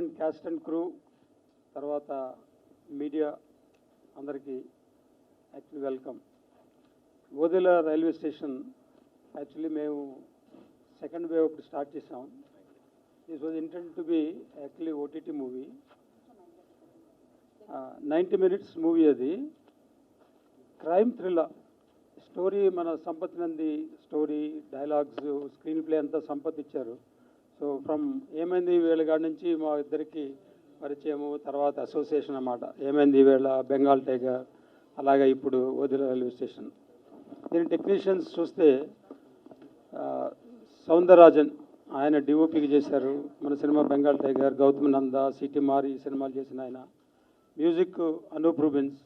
And caste and crew తర్వాత media అందరికీ actually welcome. Odela railway station actually మేము second wave అప్పుడు స్టార్ట్ చేసాం. This was intend to be actually OTT movie, 90 minutes movie. అది crime thriller story. మన Sampath Nandi story, dialogues, screen play అంతా సంపత్ ఇచ్చారు. So from ఏమైంది వీళ్ళ కాడి నుంచి మా ఇద్దరికి పరిచయము, తర్వాత అసోసియేషన్ అన్నమాట. ఏమైంది వీళ్ళ, బెంగాల్ టైగర్, అలాగే ఇప్పుడు ఓదెల రైల్వే స్టేషన్. దీని టెక్నీషియన్స్ చూస్తే సౌందరరాజన్ ఆయన డిఓపికి చేశారు మన సినిమా బెంగాల్ టైగర్. గౌతమ్ నంద, సిటీ మారి సినిమాలు చేసిన ఆయన. మ్యూజిక్ అనూప్ రూబెన్స్.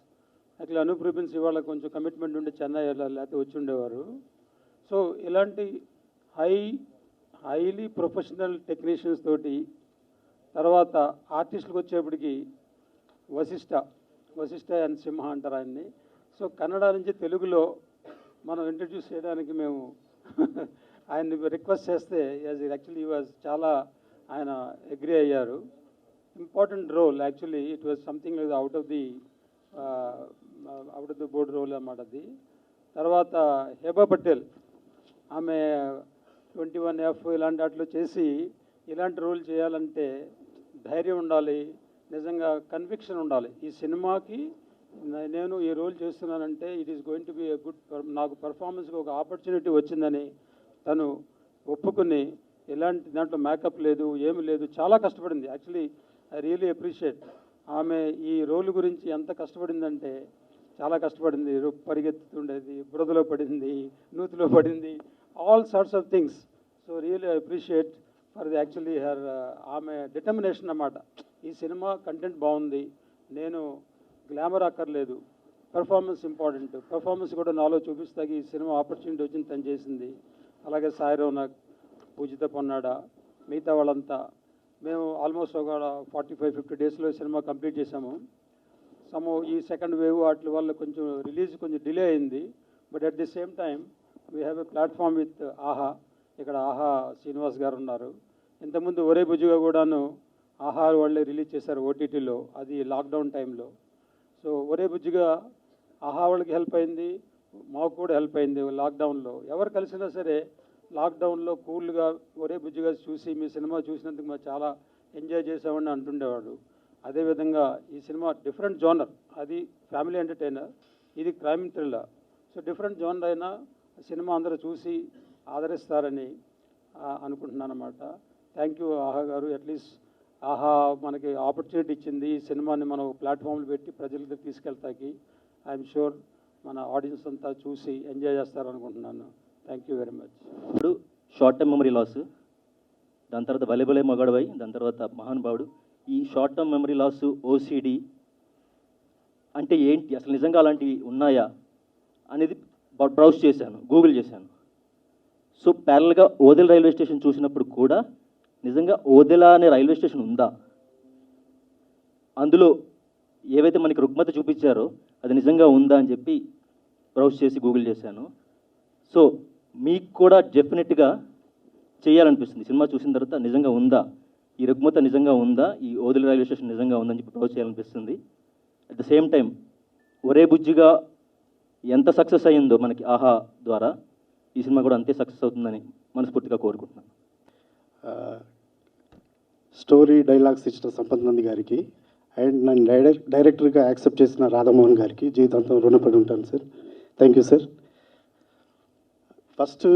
యాక్చువల్లీ అనూప్ రూబెన్స్ ఇవాళ కొంచెం కమిట్మెంట్ ఉండి చెన్నై లేకపోతే వచ్చి ఉండేవారు. సో ఇలాంటి హైలీ ప్రొఫెషనల్ టెక్నీషియన్స్ తోటి, తర్వాత ఆర్టిస్టులకు వచ్చేప్పటికి వశిష్ఠ అండ్ సింహ అంటారు ఆయన్ని. సో కన్నడ నుంచి తెలుగులో మనం ఇంట్రడ్యూస్ చేయడానికి మేము ఆయన్ని రిక్వెస్ట్ చేస్తే యాక్చువల్లీ వాజ్ చాలా ఆయన అగ్రీ అయ్యారు. Important role actually. It was something like out of the board role అన్నమాట అది. తర్వాత హేబా పటేల్, ఆమె 21F ఇలాంటి వాటిలో చేసి ఇలాంటి రోల్ చేయాలంటే ధైర్యం ఉండాలి, నిజంగా కన్విక్షన్ ఉండాలి. ఈ సినిమాకి నేను ఈ రోల్ చేస్తున్నానంటే it is going to be a good, నాకు పర్ఫార్మెన్స్కి ఒక ఆపర్చునిటీ వచ్చిందని తను ఒప్పుకుని, ఎలాంటి దాంట్లో మేకప్ లేదు, ఏమి లేదు, చాలా కష్టపడింది. Actually I really appreciate. ఆమె ఈ రోల్ గురించి ఎంత కష్టపడిందంటే చాలా కష్టపడింది. పరిగెత్తుతుండేది, బురదలో పడింది, నూతిలో పడింది, all sorts of things. So really I appreciate for the actually her ఆమె డిటర్మినేషన్ అన్నమాట. ఈ సినిమా కంటెంట్ బాగుంది, నేను గ్లామర్ అక్కర్లేదు, పెర్ఫార్మెన్స్ ఇంపార్టెంట్, పెర్ఫార్మెన్స్ కూడా నాలో చూపిస్తాకి ఈ సినిమా ఆపర్చునిటీ వచ్చింది తను చేసింది. అలాగే సాయి రోనక్, పూజిత పొన్నాడ, మిగతా వాళ్ళంతా మేము ఆల్మోస్ట్ ఒక 45-50 డేస్లో సినిమా కంప్లీట్ చేసాము. ఈ సెకండ్ వేవ్ వాటి వల్ల కొంచెం రిలీజ్ కొంచెం డిలే అయింది. But at the same time we have a platform with ఆహా. ఇక్కడ ఆహా శ్రీనివాస్ గారు ఉన్నారు. ఇంతకుముందు ఒరే బుజ్జిగా కూడాను ఆహా వాళ్ళే రిలీజ్ చేశారు ఓటీటీలో, అది లాక్డౌన్ టైంలో. సో ఒరే బుజ్జిగా ఆహా వాళ్ళకి హెల్ప్ అయింది, మాకు కూడా హెల్ప్ అయింది. లాక్డౌన్లో ఎవరు కలిసినా సరే లాక్డౌన్లో కూల్గా ఒరే బుజ్జిగా చూసి మీ సినిమా చూసినందుకు మేము చాలా ఎంజాయ్ చేసామని అంటుండేవాడు. అదేవిధంగా ఈ సినిమా డిఫరెంట్ జోనర్, అది ఫ్యామిలీ ఎంటర్టైనర్, ఇది crime thriller. So different genre అయినా సినిమా అందరూ చూసి ఆదరిస్తారని అనుకుంటున్నాను అన్నమాట. థ్యాంక్ యూ ఆహా గారు. అట్లీస్ట్ ఆహా మనకి ఆపర్చునిటీ ఇచ్చింది ఈ సినిమాని మనం ప్లాట్ఫామ్లు పెట్టి ప్రజలకు తీసుకెళ్తాకి. ఐఎమ్ షూర్ మన ఆడియన్స్ అంతా చూసి ఎంజాయ్ చేస్తారనుకుంటున్నాను. Thank you very much. ఇప్పుడు షార్ట్ టర్మ్ మెమరీ లాస్, దాని తర్వాత బలే మగడవై, దాని తర్వాత మహానుభావుడు. ఈ short term memory loss, OCD అంటే ఏంటి, అసలు నిజంగా అలాంటివి ఉన్నాయా అనేది బ్రౌజ్ చేశాను, గూగుల్ చేశాను. సో ప్యారల్గా ఓదెల రైల్వే స్టేషన్ చూసినప్పుడు కూడా నిజంగా ఓదెల అనే రైల్వే స్టేషన్ ఉందా, అందులో ఏవైతే మనకి రుగ్మత చూపించారో అది నిజంగా ఉందా అని చెప్పి బ్రౌజ్ చేసి గూగుల్ చేశాను. సో మీకు కూడా డెఫినెట్గా చేయాలనిపిస్తుంది. సినిమా చూసిన తర్వాత నిజంగా ఉందా, ఈ రుగ్మత నిజంగా ఉందా, ఈ ఓదెల రైల్వే స్టేషన్ నిజంగా ఉందని చెప్పి బ్రౌజ్ చేయాలనిపిస్తుంది. అట్ ద సేమ్ టైం ఒరే బుజ్జిగా ఎంత సక్సెస్ అయ్యిందో మనకి ఆహా ద్వారా, ఈ సినిమా కూడా అంతే సక్సెస్ అవుతుందని మనస్ఫూర్తిగా కోరుకుంటున్నాను. స్టోరీ డైలాగ్స్ ఇచ్చిన సంపత్ నంది గారికి అండ్ నన్ను డైరెక్టర్గా యాక్సెప్ట్ చేసిన రాధామోహన్ గారికి జీవితాంతం రుణపడి ఉంటాను sir. Thank you sir. First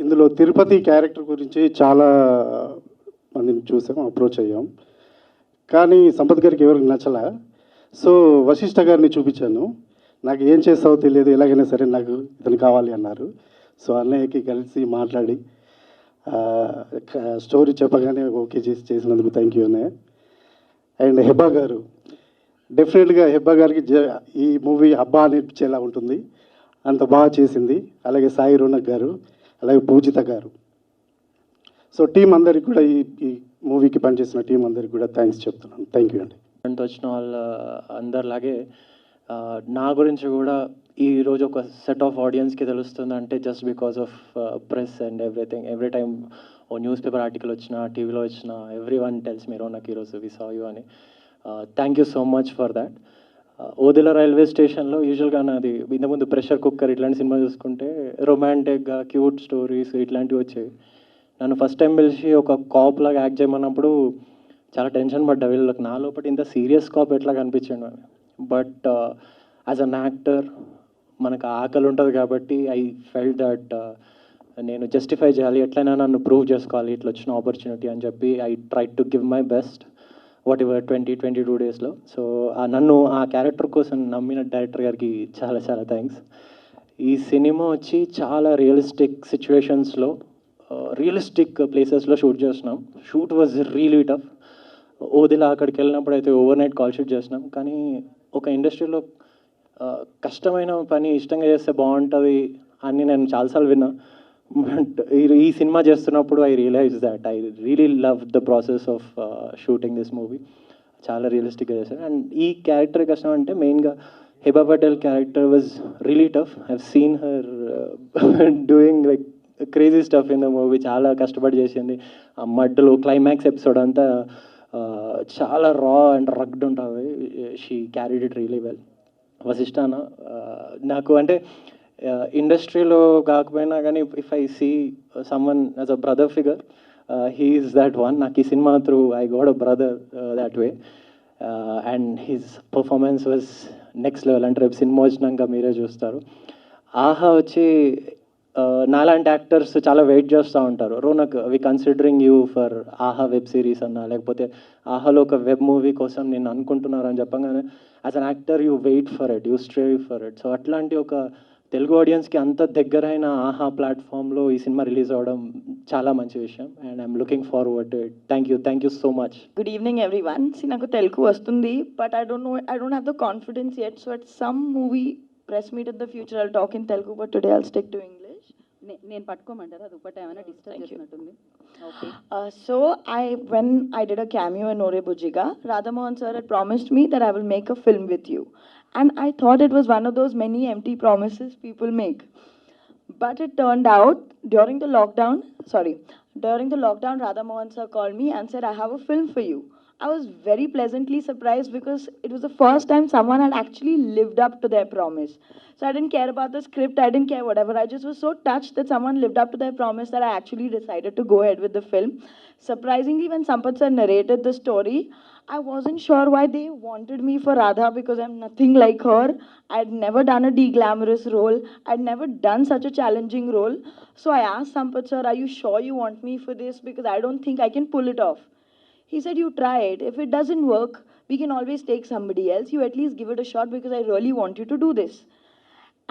ఇందులో తిరుపతి క్యారెక్టర్ గురించి చాలా మందిని చూసాం, అప్రోచ్ అయ్యాం, కానీ సంపత్ గారికి ఎవరికి నచ్చలా. సో వశిష్ఠ గారిని చూపించాను. నాకు ఏం చేస్తావో తెలియదు, ఎలాగైనా సరే నాకు ఇతను కావాలి అన్నారు. సో అన్నయ్యకి కలిసి మాట్లాడి స్టోరీ చెప్పగానే ఓకే చేసినందుకు థ్యాంక్ యూ అన్నయ్య. అండ్ హెబ్బా గారు, డెఫినెట్గా హెబ్బా గారికి ఈ మూవీ హబ్బా అనిపించేలా ఉంటుంది, అంత బాగా చేసింది. అలాగే సాయి రోనక్ గారు, అలాగే పూజిత గారు. సో టీం అందరికి కూడా ఈ మూవీకి పనిచేసిన టీం అందరికి కూడా థ్యాంక్స్ చెప్తున్నాను. థ్యాంక్ యూ అండి. వచ్చిన వాళ్ళ అందరిలాగే నా గురించి కూడా ఈరోజు ఒక సెట్ ఆఫ్ ఆడియన్స్కి తెలుస్తుంది అంటే just because of press and everything. Every time ఓ న్యూస్ పేపర్ ఆర్టికల్ వచ్చినా టీవీలో వచ్చినా every one tells me Ronak ఈరోజు వి సా యూ అని. Thank you so much for that. Odela railway స్టేషన్లో యూజువల్గా నాది ఇంతకుముందు ప్రెషర్ కుక్కర్ ఇట్లాంటి సినిమా చూసుకుంటే రొమాంటిక్గా క్యూట్ స్టోరీస్ ఇట్లాంటివి వచ్చేవి. నన్ను ఫస్ట్ టైం పిలిచి ఒక కాప్ లాగా యాక్ట్ చేయమన్నప్పుడు చాలా టెన్షన్ పడ్డా, వీళ్ళకి నా లోపల ఇంత సీరియస్ కాప్ ఎట్లా కనిపించాడు అని. బట్ యాజ్ అన్ యాక్టర్ మనకు ఆకలి ఉంటుంది కాబట్టి ఐ ఫెల్ట్ దట్ నేను జస్టిఫై చేయాలి, ఎట్లయినా నన్ను ప్రూవ్ చేసుకోవాలి ఇట్లా వచ్చిన ఆపర్చునిటీ అని చెప్పి I try to give my best what ever 22 డేస్లో. సో నన్ను ఆ క్యారెక్టర్ కోసం నమ్మిన డైరెక్టర్ గారికి చాలా చాలా థ్యాంక్స్. ఈ సినిమా వచ్చి చాలా రియలిస్టిక్ సిచ్యువేషన్స్లో రియలిస్టిక్ ప్లేసెస్లో షూట్ చేస్తున్నాం. Shoot was really tough. Odela అక్కడికి వెళ్ళినప్పుడు అయితే ఓవర్ నైట్ కాల్ షూట్ చేసినాం. కానీ ఒక ఇండస్ట్రీలో కష్టమైన పని ఇష్టంగా చేస్తే బాగుంటుంది అని నేను చాలాసార్లు విన్నా. బట్ ఈ సినిమా చేస్తున్నప్పుడు I realize that I really love the process of shooting this movie. చాలా రియలిస్టిక్గా చేశాను. అండ్ ఈ క్యారెక్టర్ కష్టం అంటే మెయిన్గా Heba Patel character was really tough. I have seen her doing like crazy stuff in the movie. చాలా కష్టపడి చేసింది. ఆ మడ్డలో క్లైమాక్స్ ఎపిసోడ్ అంతా చాలా రా అండ్ రగ్డ్ ఉంటుంది. She carried it really well. వశిష్ఠాన నాకు అంటే ఇండస్ట్రీలో కాకపోయినా కానీ if I see someone as a brother figure, he is that one. నాకు ఈ cinema through I got a brother that way. And his performance was next level. అంటే రేపు సినిమా వచ్చినాక మీరే చూస్తారు. ఆహా వచ్చి నాలాంటి యాక్టర్స్ చాలా వెయిట్ చేస్తూ ఉంటారు. రోనక్ వి కన్సిడరింగ్ యూ ఫర్ ఆహా వెబ్ సిరీస్ అన్నా లేకపోతే ఆహాలో ఒక వెబ్ మూవీ కోసం నేను అనుకుంటున్నారు అని చెప్పగానే as an actor you wait for it, you strive for it. So అట్లాంటి ఒక తెలుగు ఆడియన్స్కి అంత దగ్గరైన ఆహా ప్లాట్ఫామ్లో ఈ సినిమా రిలీజ్ అవ్వడం చాలా మంచి విషయం. And I'm looking forward to it. Thank you so much. Good evening, everyone. See, నాకు తెలుగు వస్తుంది, but I don't have the confidence yet. So at some movie press meet in the future, I'll talk in Telugu, but today I'll stick to English. నేను పట్టుకోమంటారా? అది ఒకటి ఏమైనా disturb Thank you. చేసినట్టుంది. Okay. So when I did a cameo in Ore Bujiga, Radhamohan sir had promised me that I will make a film with you. And I thought it was one of those many empty promises people make. But it turned out during the lockdown, Radha Mohan sir called me and said, I have a film for you. I was very pleasantly surprised because it was the first time someone had actually lived up to their promise. So I didn't care about the script, I didn't care whatever. I just was so touched that someone lived up to their promise that I actually decided to go ahead with the film. Surprisingly, when Sampath sir narrated the story, I wasn't sure why they wanted me for Radha because I'm nothing like her. I'd never done a de-glamorous role. I'd never done such a challenging role. So I asked Sampath sir, are you sure you want me for this? Because I don't think I can pull it off. He said, you try it. If it doesn't work, we can always take somebody else. You at least give it a shot because I really want you to do this.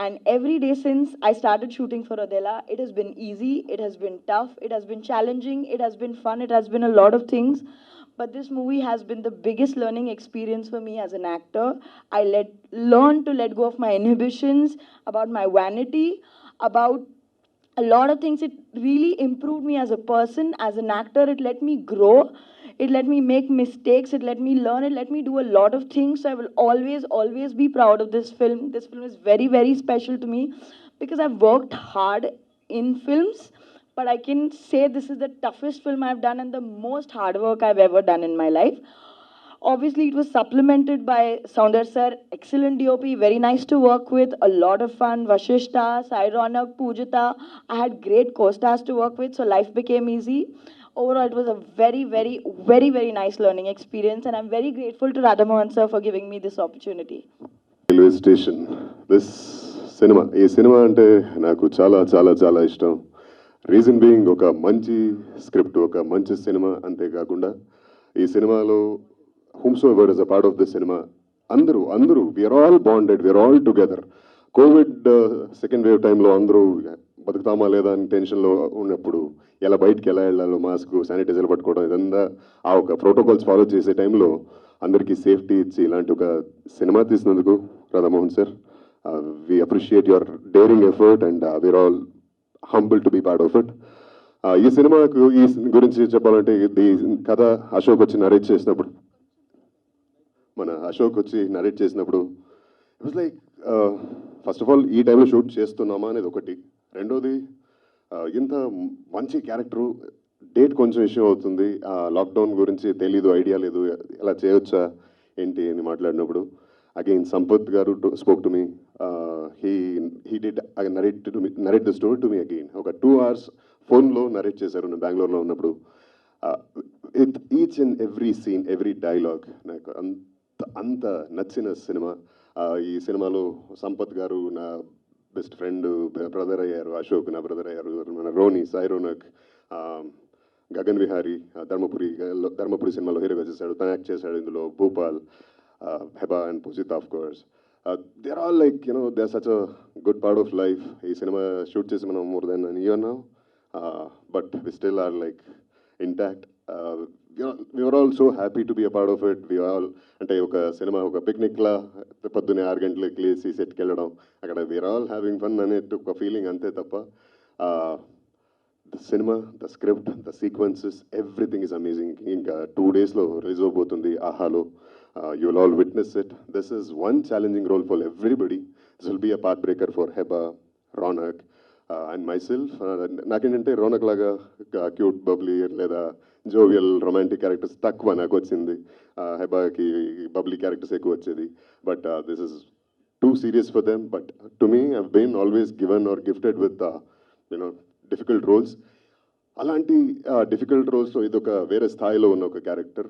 And every day since I started shooting for Odela, it has been easy, it has been tough, it has been challenging, it has been fun, it has been a lot of things. But this movie has been the biggest learning experience for me as an actor. I learned to let go of my inhibitions, about my vanity, about a lot of things. It really improved me as a person, as an actor. It let me grow. It let me make mistakes. It let me learn. It let me do a lot of things. So I will always be proud of this film. This film is very, very special to me because I've worked hard in films. But I can say this is the toughest film I've done and the most hard work I've ever done in my life. Obviously, it was supplemented by Soundar sir, excellent DOP, very nice to work with, a lot of fun. Vashishta, Sai Ronak, Pujita, I had great co-stars to work with, so life became easy. Overall, it was a very, very, very, very nice learning experience, and I'm very grateful to Radha Mohan sir for giving me this opportunity. Railway station this cinema, ఈ cinema అంటే నాకు చాలా చాలా చాలా ఇష్టం. Reason being ఒక మంచి script, ఒక మంచి సినిమా. అంతేకాకుండా ఈ సినిమాలో whomsoever is a part of this cinema, అందరూ we are all bonded, we are all together. Covid second wave టైంలో అందరూ బతుకుతామా లేదా అని టెన్షన్లో ఉన్నప్పుడు ఎలా బయటికి ఎలా వెళ్ళాలో, మాస్క్, శానిటైజర్ పట్టుకోవడం, ఇదంతా ఆ ఒక ప్రోటోకాల్స్ ఫాలో చేసే టైంలో అందరికీ సేఫ్టీ ఇచ్చి ఇలాంటి ఒక సినిమా తీసినందుకు Radhamohan sir, we appreciate your daring effort and we are all humble to be part of it. ఈ సినిమాకు ఈ గురించి చెప్పాలంటే ఈ కథ అశోక్ వచ్చి నరేట్ చేసినప్పుడు it was like first of all ఈ టైంలో షూట్ చేస్తున్నామా అనేది ఒకటి. రెండోది ఇంత మంచి క్యారెక్టరు డేట్ కొంచెం ఇష్యూ అవుతుంది. లాక్డౌన్ గురించి తెలీదు, ఐడియా లేదు, ఎలా చేయొచ్చా ఏంటి అని మాట్లాడినప్పుడు again Sampath garu spoke to me. He did narrate the story to me again. ఒక 2 hours ఫోన్లో నరేట్ చేశారు నేను బెంగళూరులో ఉన్నప్పుడు. With each and every scene, every dialogue నాకు అంత నచ్చిన సినిమా. ఈ సినిమాలో సంపత్ గారు నా బెస్ట్ ఫ్రెండ్, బ్రదర్ అయ్యారు. అశోక్ నా బ్రదర్ అయ్యారు. మన రోని, సాయి రోనక్, గగన్ విహారీ ధర్మపురి సినిమాలో హీరోగా చేశాడు, తను యాక్ట్ చేశాడు ఇందులో. Bhupal, Heba and Pujitha of course. They are all like they are such a good part of life. ఈ సినిమా షూట్ చేసి మనం more than an year now, but we still are like intact. we were all so happy to be a part of it. We all అంటే ఒక cinema ఒక పిక్నిక్లా పొద్దున్నే 6 గంటలకు లేచి సెట్కి వెళ్ళడం, అక్కడ వీఆర్ ఆల్ హ్యావింగ్ ఫన్ అనే ఒక ఫీలింగ్ అంతే తప్ప the cinema, the script, the sequences, everything is amazing. ఇంకా 2 daysలో రిలీజ్ అవబోతుంది ఆహాలో. You will all witness it. This is one challenging role for everybody. This will be a path breaker for Heba, Ronak, and myself. నాకేంటంటే రోనక్ లాగా cute, Babli లేదా jovial romantic characters తక్కువ నాకు వచ్చింది. హెబాకి Babli characters ఎక్కువ వచ్చేది. But this is too serious for them. But to me I've been always given or gifted with difficult roles. అలాంటి difficult రోల్స్లో ఇదొక వేరే స్థాయిలో ఉన్న ఒక character.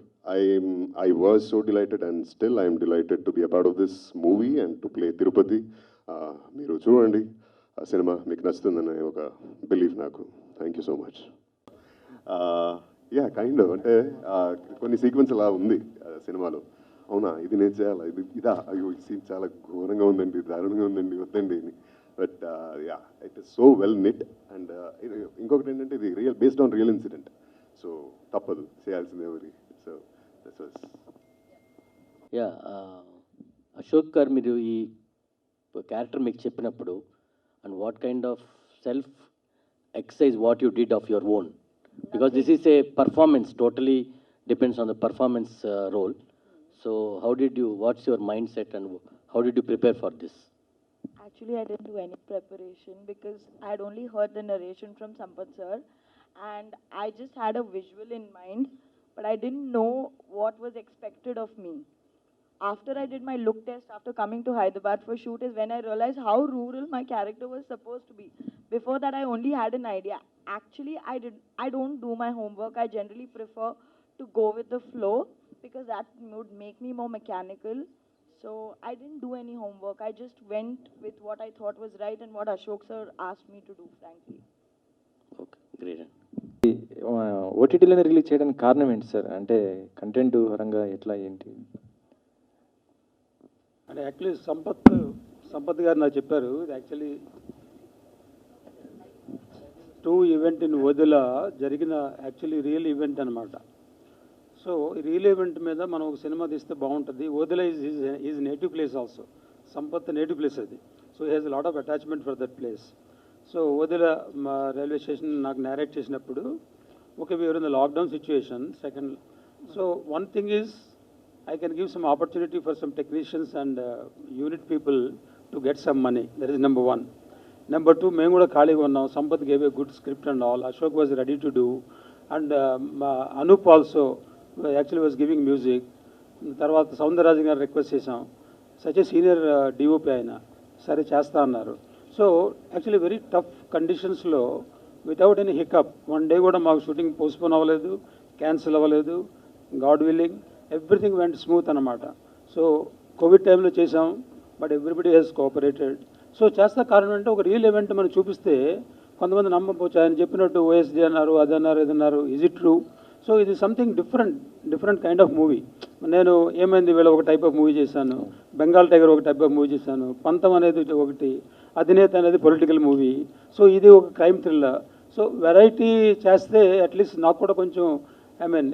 I was so delighted and still I'm delighted to be a part of this movie and to play Tirupati. మీరు చూడండి, ఆ సినిమా మీకు నచ్చుతుందనే ఒక బిలీఫ్ నాకు. Thank you so much. Yeah kind అంటే కొన్ని సీక్వెన్స్ అలా ఉంది సినిమాలో. అవునా ఇది నేను చేయాలా, ఇదా, అయ్యో ఈ సీన్ చాలా ఘోరంగా ఉందండి, దారుణంగా ఉందండి, వద్దండి అని. But yeah it is so well knit. And ఇంకొకటి ఏంటంటే ఇది based on real incident, so తప్పదు చేయాల్సిందే మరి. So this was yeah. Ashok garu, మీరు ఈ క్యారెక్టర్ మీకు చెప్పినప్పుడు and what kind of self exercise what you did of your own, because this is a performance, totally depends on the performance role. So how did you, what's your mindset and how did you prepare for this? Actually, I didn't do any preparation because I had only heard the narration from Sampath sir, and I just had a visual in mind, but I didn't know what was expected of me. After I did my look test, after coming to Hyderabad for shoot, is when I realized how rural my character was supposed to be. Before that, I only had an idea. Actually, I don't do my homework. I generally prefer to go with the flow because that would make me more mechanical. So I didn't do any homework. I just went with what I thought was right and what Ashok sir asked me to do, frankly. Okay, great. ఓటీటీలోనే release చేయడానికి కారణం ఏంటి sir? అంటే content పరంగా ఎట్లా ఏంటి? అంటే actually Sampath గారు నాకు చెప్పారు, ఇది యాక్చువల్లీ 2 ఈవెంట్ ఇన్ ఓదెలా జరిగిన యాక్చువల్లీ రియల్ ఈవెంట్ అనమాట. సో ఈ రియల్ ఈవెంట్ మీద మనం ఒక సినిమా తీస్తే బాగుంటుంది. Odela is native place also, Sampath native place అది. So he has lot of attachment for that place. So Odela మా రైల్వే స్టేషన్ నాకు నేరేట్ చేసినప్పుడు, okay we are in the lockdown situation second. So one thing is I can give some opportunity for some technicians and unit people to get some money. That is number 1. Number 2, మేము కూడా ఖాళీగా ఉన్నాం. Sampath gave a good script and all. Ashok was ready to do. And Anup also actually was giving music. తర్వాత సౌందరరాజన్ గారు request చేసాం. Such a senior DOP ఆయన, సరే చేస్తా అన్నారు. సో యాక్చువల్లీ వెరీ టఫ్ కండిషన్స్లో వితౌట్ ఎనీ హికప్ 1 day కూడా మాకు షూటింగ్ పోస్ట్పోన్ అవ్వలేదు, క్యాన్సిల్ అవ్వలేదు. God willing everything went smooth అనమాట. సో కోవిడ్ టైంలో చేసాం, but everybody has cooperated. So చేస్తా కారణం అంటే ఒక రియల్ ఈవెంట్ మనం చూపిస్తే కొంతమంది నమ్మకపోవచ్చు. ఆయన చెప్పినట్టు ఓఎస్డీ అన్నారు, అది అన్నారు, ఇది అన్నారు, ఈజ్ ఇట్ ట్రూ? సో ఇది something different kind of movie. నేను ఏమైంది వీళ్ళ ఒక టైప్ ఆఫ్ మూవీ చేశాను, బెంగాల్ టైగర్ ఒక టైప్ ఆఫ్ మూవీ చేశాను, పంతం అనేది ఒకటి, అధినేత అనేది పొలిటికల్ మూవీ. సో ఇది ఒక క్రైమ్ థ్రిల్లర్. సో వెరైటీ చేస్తే అట్లీస్ట్ నాకు కూడా కొంచెం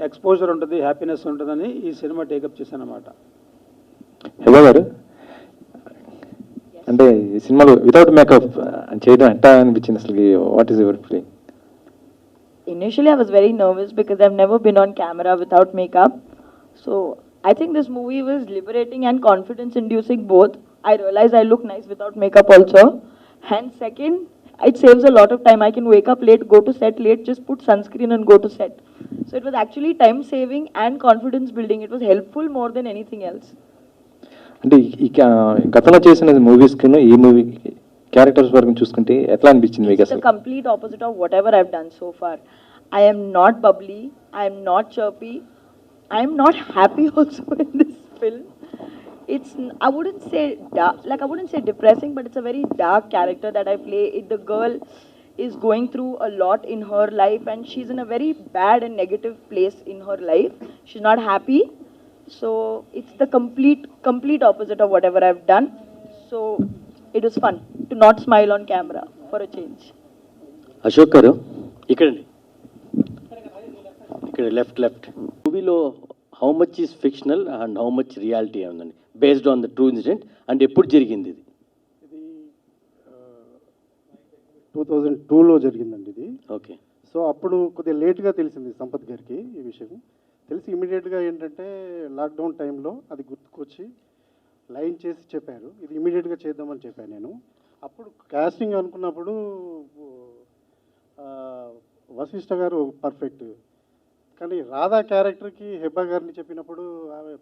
ఎక్స్పోజర్ ఉంటుంది, హ్యాపీనెస్ ఉంటుందని ఈ సినిమా టేకప్ చేశాను అనమాట. హెబా గారు, అంటే ఈ సినిమాలో వితౌట్ మేకప్ చేయడం ఎట్లా అనిపించింది అసలు? What is your feeling? Initially, I was very nervous because I've never been on camera without makeup. So I think this movie was liberating and confidence-inducing both. I realized I look nice without makeup also. And second, it saves a lot of time. I can wake up late, go to set late, just put sunscreen and go to set. So it was actually time saving and confidence building. It was helpful more than anything else. అంటే ఈ గతంలో చేసిన మూవీస్కి ఈ movie characters వరకు చూసుకుంటే ఎట్లా అనిపించింది మీకు It's the అసలు? complete opposite of whatever I've done so far. I am not bubbly, I am not chirpy, I am not happy also in this film. It's, I wouldn't say dark, like I wouldn't say depressing, but it's a very dark character that I play. The girl is going through a lot in her life and she's in a very bad and negative place in her life. She's not happy. So it's the complete opposite of whatever I've done. So it was fun to not smile on camera for a change. Ashok garu ఇక్కడండి, ఇక్కడ left మూవీలో how much is fictional and how much reality ఉందండి based on the true incident and ఎప్పుడు జరిగింది ఇది? ఇది 2002లో జరిగిందండి ఇది. Okay. So అప్పుడు కొద్దిగా లేట్గా తెలిసింది సంపత్ గారికి ఈ విషయం. తెలిసి ఇమీడియట్గా ఏంటంటే లాక్డౌన్ టైంలో అది గుర్తుకొచ్చి లైన్ చేసి చెప్పారు, ఇది ఇమీడియట్గా చేద్దామని చెప్పాను నేను. అప్పుడు కాస్టింగ్ అనుకున్నప్పుడు వశిష్ఠ గారు పర్ఫెక్ట్, కానీ రాధా క్యారెక్టర్కి హెబ్బా గారిని చెప్పినప్పుడు ఆమె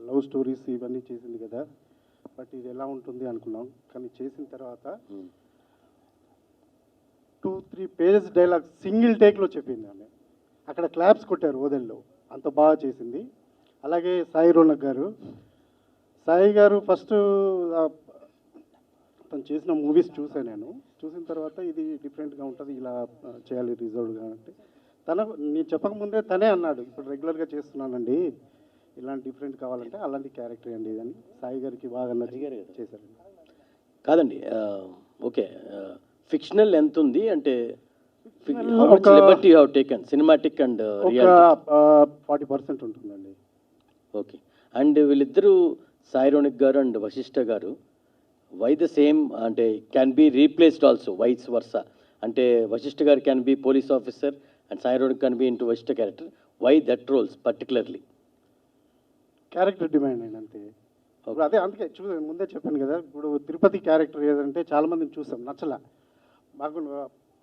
లవ్ స్టోరీస్ ఇవన్నీ చేసింది కదా, బట్ ఇది ఎలా ఉంటుంది అనుకున్నాం. కానీ చేసిన తర్వాత 2-3 పేజెస్ డైలాగ్ సింగిల్ టేక్లో చెప్పింది ఆమె. అక్కడ క్లాప్స్ కొట్టారు ఓదెల్లో, అంత బాగా చేసింది. అలాగే సాయి రోనక్ గారు, సాయి గారు ఫస్ట్ తను చేసిన మూవీస్ చూసాను నేను. చూసిన తర్వాత ఇది డిఫరెంట్గా ఉంటుంది, ఇలా చేయాలి రిజర్వ్డ్గా అంటే నేను చెప్పకముందే తనే అన్నాడు, ఇప్పుడు రెగ్యులర్గా చేస్తున్నానండి, ఇలాంటి డిఫరెంట్ కావాలంటే అలాంటి క్యారెక్టర్ అండి అని సాయి గారికి బాగా నచ్చి చేశారండి. కాదండి, ఓకే, ఫిక్షనల్ ఎంత ఉంది అంటే ఒక Liberty you have taken cinematic and reality? 40% ఉంటుందండి. ఓకే. అండ్ వీళ్ళిద్దరూ సాయి రోనిక్ గారు and Vasishta garu why the same అంటే can be replaced also vice versa, అంటే Vasishta garu can be police officer and Sai Ronak can be into Vasishta character. Why that roles particularly? Character demand అండి అంతే. ఇప్పుడు అదే అందుకే ముందే చెప్పాను కదా, ఇప్పుడు తిరుపతి క్యారెక్టర్ ఏదంటే చాలామందిని చూసాం, నచ్చలా మాకు.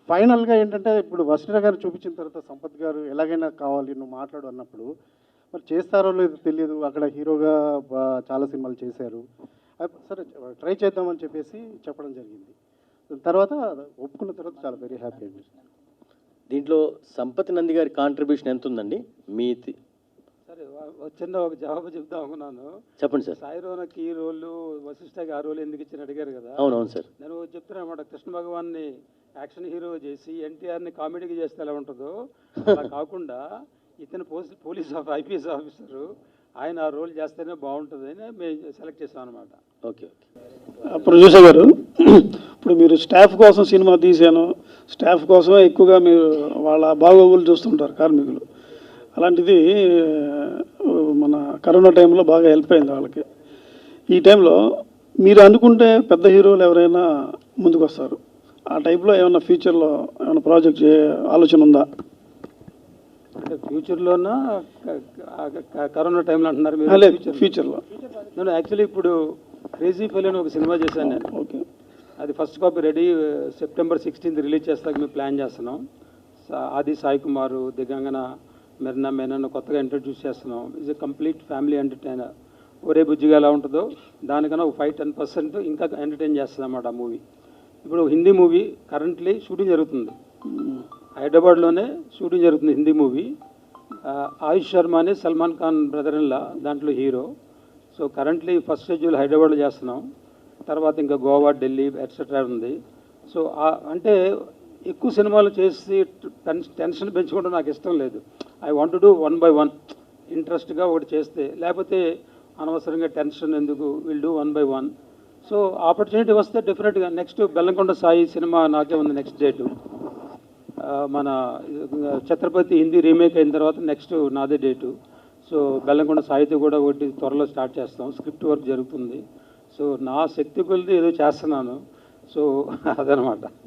ఫైనల్గా ఏంటంటే ఇప్పుడు వశిష్ఠ గారు చూపించిన తర్వాత సంపత్ గారు ఎలాగైనా కావాలి నువ్వు మాట్లాడు అన్నప్పుడు, మరి చేస్తారో లేదో తెలియదు. అక్కడ హీరోగా చాలా సినిమాలు చేశారు, సరే ట్రై చేద్దామని చెప్పేసి చెప్పడం జరిగింది. తర్వాత ఒప్పుకున్న తర్వాత చాలా వెరీ హ్యాపీ అండి. దీంట్లో సంపత్ నంది గారి కాంట్రిబ్యూషన్ ఎంత ఉందండి మీ? సరే చిన్న ఒక జవాబు చెప్దాం అనుకున్నాను. చెప్పండి సార్. సాయి రోనక్ ఈ రోలు వశిష్ఠకి ఆ రోలు ఎందుకు ఇచ్చిన అడిగారు కదా. అవునవును సార్. నేను చెప్తున్నా అనమాట, కృష్ణ భగవాన్ని యాక్షన్ హీరో చేసి ఎన్టీఆర్ని కామెడీకి చేస్తే ఎలా ఉంటుందో అలా కాకుండా ఇతను పోలీస్ ఐపీఎస్ ఆఫీసరు, ఆయన ఆ రోల్ చేస్తేనే బాగుంటుంది అని మేము సెలెక్ట్ చేసాం అనమాట. Okay okay. ప్రొడ్యూసర్ గారు, ఇప్పుడు మీరు స్టాఫ్ కోసం సినిమా తీశాను, స్టాఫ్ కోసమే ఎక్కువగా మీరు వాళ్ళ బాగోగులు చూస్తుంటారు కార్మికులు. అలాంటిది మన కరోనా టైంలో బాగా హెల్ప్ అయింది వాళ్ళకి. ఈ టైంలో మీరు అనుకుంటే పెద్ద హీరోలు ఎవరైనా ముందుకు వస్తారు, ఆ టైప్లో ఏమైనా ఫ్యూచర్లో ఏమైనా ప్రాజెక్ట్ ఆలోచన ఉందా? అంటే ఫ్యూచర్లోనా కరోనా టైంలో అంటున్నారు మీరు? ఫ్యూచర్లో నేను యాక్చువల్లీ ఇప్పుడు క్రేజీ ఫెయిల్ అని ఒక సినిమా చేశాను నేను. ఓకే. అది first copy ready, September 16 release చేస్తాక మేము ప్లాన్ చేస్తున్నాం. ఆది సాయి కుమారు, దిగంగన, మెర్నా మేనన్ కొత్తగా ఇంట్రడ్యూస్ చేస్తున్నాం. Is a complete family entertainer. ఒరే బుజ్జిగా ఎలా ఉంటుందో దానికన్నా ఒక 5-10% ఇంకా ఎంటర్టైన్ చేస్తుంది అన్నమాట ఆ మూవీ. ఇప్పుడు హిందీ మూవీ కరెంట్లీ షూటింగ్ జరుగుతుంది, హైదరాబాద్లోనే షూటింగ్ జరుగుతుంది హిందీ మూవీ. ఆయుష్ శర్మ అని సల్మాన్ ఖాన్ బ్రదర్ ఇన్లా దాంట్లో hero. So currently first schedule హైదరాబాద్లో చేస్తున్నాం, తర్వాత ఇంకా గోవా, ఢిల్లీ ఎట్సెట్రా ఉంది. సో అంటే ఎక్కువ సినిమాలు చేసి టెన్షన్ పెంచుకోవడం నాకు ఇష్టం లేదు. I want to do 1 by 1 ఇంట్రెస్ట్గా ఒకటి చేస్తే, లేకపోతే అనవసరంగా టెన్షన్ ఎందుకు, will do 1 by 1. So opportunity వస్తే డెఫినెట్గా నెక్స్ట్ బెల్లంకొండ సాయి సినిమా నాకే ఉంది నెక్స్ట్ డేటు. మన ఛత్రపతి హిందీ రీమేక్ అయిన తర్వాత నెక్స్ట్ నాదే డేటు. సో బెల్లంకొండ సాయితో కూడా ఒకటి త్వరలో స్టార్ట్ చేస్తాం, స్క్రిప్ట్ వర్క్ జరుగుతుంది. సో నా శక్తి కొలిది ఏదో చేస్తున్నాను. సో అదనమాట.